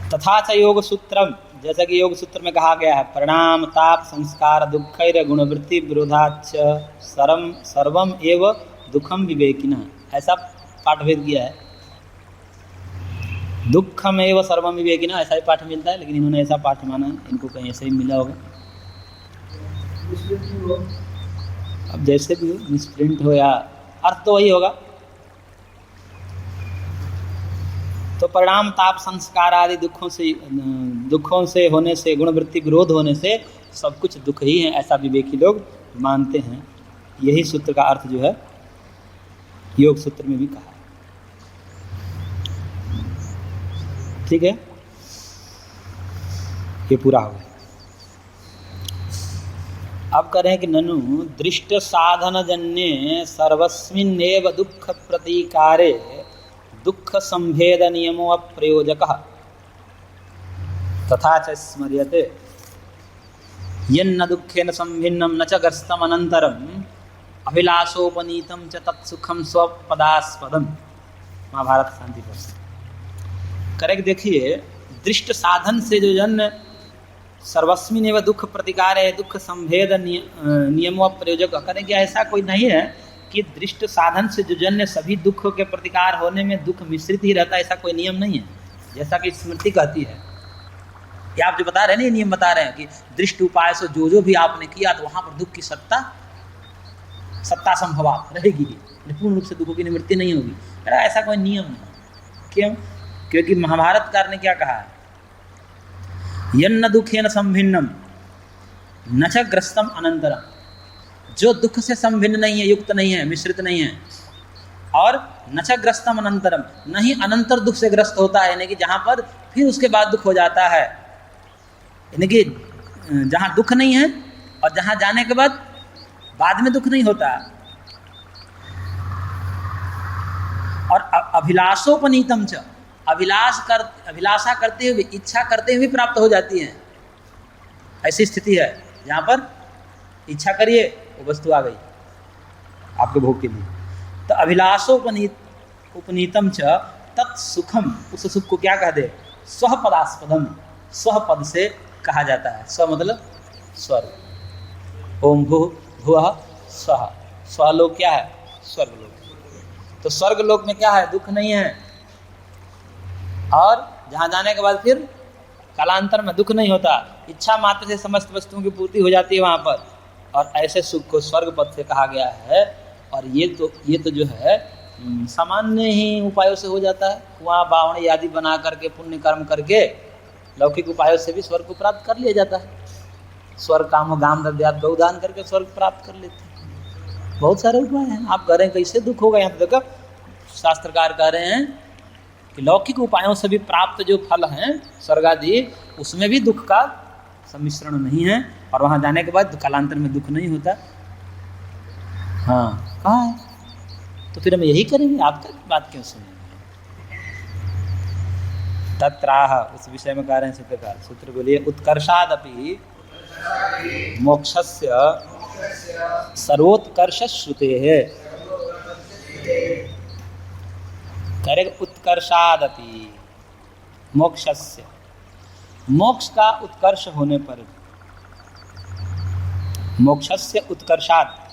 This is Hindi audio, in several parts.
तथा च योग सूत्रम, जैसा कि योग सूत्र में कहा गया है, परिणाम ताप संस्कार दुःखैर गुणवृत्ति विरोधाच सर्वम एव दुखम विवेकिनः, ऐसा पाठभेद किया है। दुखम एव सर्वम विवेकिनः ऐसा ही पाठ मिलता है, लेकिन इन्होंने ऐसा पाठ माना, इनको कहीं ऐसे ही मिला होगा। अब जैसे भी हो, मिसप्रिंट हो या अर्थ तो वही होगा। तो परिणाम ताप संस्कार आदि दुखों से होने से, गुणवृत्ति विरोध होने से सब कुछ दुख ही है, ऐसा विवेकी लोग मानते हैं। यही सूत्र का अर्थ जो है योग सूत्र में भी कहा है। ठीक है, ये पूरा हो गया। अब करें कि ननु दृष्ट साधन जन्य सर्वस्मिन्नेव दुख प्रतीकारे दुख संभेद नियमो अप्रयोजकः तथा च स्मर्यते यन्न दुःखेन संभिन्नं न च ग्रस्तम अनंतरम अभिलाषोपनीतं च तत्सुखम स्वपदास्पदम। महाभारत शांति पर करेक्ट। देखिए, दृष्ट साधन से जो जन्य सर्वस्मिन्नेव दुख प्रतिकार है, दुख संभेद नियमों प्रयोजक। करें कि ऐसा कोई नहीं है कि दृष्ट साधन से जो जन्य सभी दुखों के प्रतिकार होने में दुख मिश्रित ही रहता है, ऐसा कोई नियम नहीं है। जैसा कि स्मृति कहती है, ये आप जो बता रहे हैं ना, ये नियम बता रहे हैं कि दृष्ट उपाय से जो भी आपने किया तो वहाँ पर दुख की सत्ता संभवात रहेगी, पूर्ण रूप से दुखों की निवृत्ति नहीं होगी। ऐसा कोई नियम नहीं। क्यों? क्योंकि महाभारतकार ने क्या कहा है, यन्न दुखेन संभिन्नम न च ग्रस्तम अनंतरम। जो दुख से संभिन्न नहीं है, युक्त नहीं है, मिश्रित नहीं है, और न च ग्रस्तम अनंतरम, नहीं अनंतर दुख से ग्रस्त होता है, यानी कि जहाँ पर फिर उसके बाद दुख हो जाता है, यानी कि जहाँ दुख नहीं है और जहाँ जाने के बाद में दुख नहीं होता। और अभिलाषोपनीतम च, अभिलाषा करते हुए, इच्छा करते हुए प्राप्त हो जाती है। ऐसी स्थिति है जहाँ पर इच्छा करिए वो वस्तु आ गई आपके भोग के लिए। तो अभिलाषोपनीतम च तत्सुखम, उस सुख को क्या कह दे, स्वपदास्पदम, स्वपद से कहा जाता है। स्व मतलब स्वर्ग। ओम भू भुवः स्वः, स्वलोक क्या है, स्वर्गलोक। तो स्वर्गलोक में क्या है, दुख नहीं है, और जहाँ जाने के बाद फिर कालांतर में दुख नहीं होता, इच्छा मात्र से समस्त वस्तुओं की पूर्ति हो जाती है वहाँ पर। और ऐसे सुख को स्वर्ग पद से कहा गया है। और ये तो जो है सामान्य ही उपायों से हो जाता है। कुआं बावण आदि बना करके, पुण्य कर्म करके, लौकिक उपायों से भी स्वर्ग को प्राप्त कर लिया जाता है। स्वर्ग कामो गाम दद्यात्, गौदान करके स्वर्ग प्राप्त कर लेते हैं। बहुत सारे उपाय हैं। आप कह रहे हैं कैसे दुख होगा, यहाँ पर देखो शास्त्रकार कह रहे हैं कि लौकिक उपायों से भी प्राप्त जो फल हैं स्वर्ग आदि, उसमें भी दुख का सम्मिश्रण नहीं है, और वहाँ जाने के बाद कालांतर में दुख नहीं होता। हाँ, कहाँ है? तो फिर हम यही करेंगे, आपका बात क्यों सुनेंगे? तत्राह, उस विषय में कह रहे हैं सूत्रकार। सूत्र बोलिए, उत्कर्षादपि मोक्षस्य सर्वोत्कर्ष श्रुतेः। करेगा, उत्कर्षादपि मोक्षस्य, मोक्ष का उत्कर्ष होने पर, मोक्षस्य उत्कर्षात्,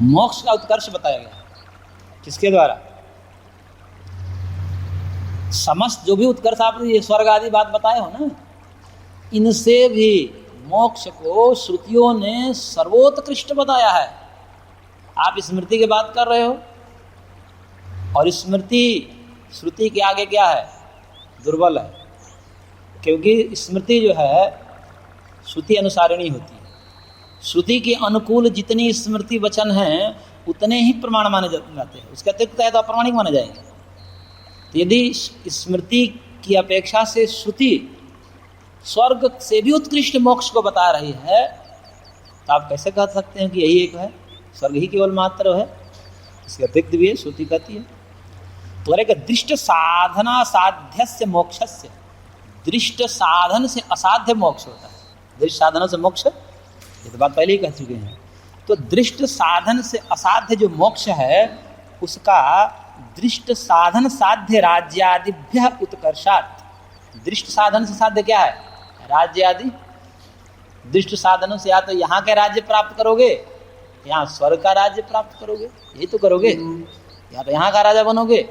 मोक्ष का उत्कर्ष बताया गया। किसके द्वारा? समस्त जो भी उत्कर्ष आपने ये स्वर्ग आदि बात बताए हो ना, इनसे भी मोक्ष को श्रुतियों ने सर्वोत्कृष्ट बताया है। आप स्मृति की बात कर रहे हो, और स्मृति श्रुति के आगे क्या है, दुर्बल है। क्योंकि स्मृति जो है श्रुति अनुसारिणी होती है। श्रुति के अनुकूल जितनी स्मृति वचन हैं उतने ही प्रमाण माने जाते हैं, उसके अतिरिक्त है तो अप्रामाणिक माने जाएंगे। तो यदि स्मृति की अपेक्षा से श्रुति स्वर्ग से भी उत्कृष्ट मोक्ष को बता रही है, तो आप कैसे कह सकते हैं कि यही एक है, स्वर्ग ही केवल मात्र है, इसके अतिरिक्त भी है, श्रुति कहती है। तो एक दृष्ट साधना साध्यस्य मोक्षस्य, दृष्ट साधन से असाध्य मोक्ष होता है। दृष्ट साधनों से मोक्ष, ये तो बात पहले ही कह चुके हैं। तो दृष्ट साधन से असाध्य जो मोक्ष है, उसका दृष्ट साधन साध्य राज्यादिभ्य उत्कर्षात्, दृष्ट साधन से साध्य क्या है? राज्य आदि। दृष्ट साधनों से या तो यहाँ के राज्य प्राप्त करोगे, यहाँ स्वर्ग का राज्य प्राप्त करोगे, यही तो करोगे। या तो यहाँ का राजा बनोगे,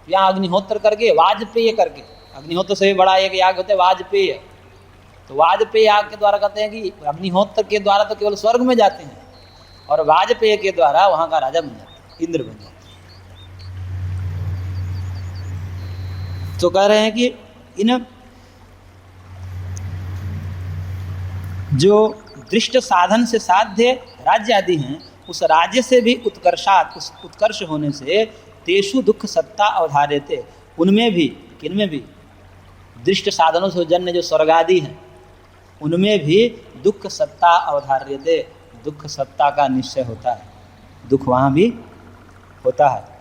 यहाँ अग्निहोत्र करके, वाजपेय करके। अग्निहोत्र से भी बड़ा एक याग होता है वाजपेय। तो वाजपेय याग के द्वारा कहते हैं कि अग्निहोत्र के द्वारा तो केवल स्वर्ग में जाते हैं, और वाजपेय के द्वारा वहाँ का राजा बन जाते हैं, इंद्र बन जाते हैं। तो कह रहे हैं कि इन जो दृष्ट साधन से साध्य राज्य आदि हैं, उस राज्य से भी उत्कर्षात, उस उत्कर्ष होने से तेषु दुख सत्ता अवधार्यते, उनमें भी, किनमें भी, दृष्ट साधनों से जन्य जो स्वर्ग आदि हैं उनमें भी दुख सत्ता अवधार्यते, दुख सत्ता का निश्चय होता है, दुख वहाँ भी होता है।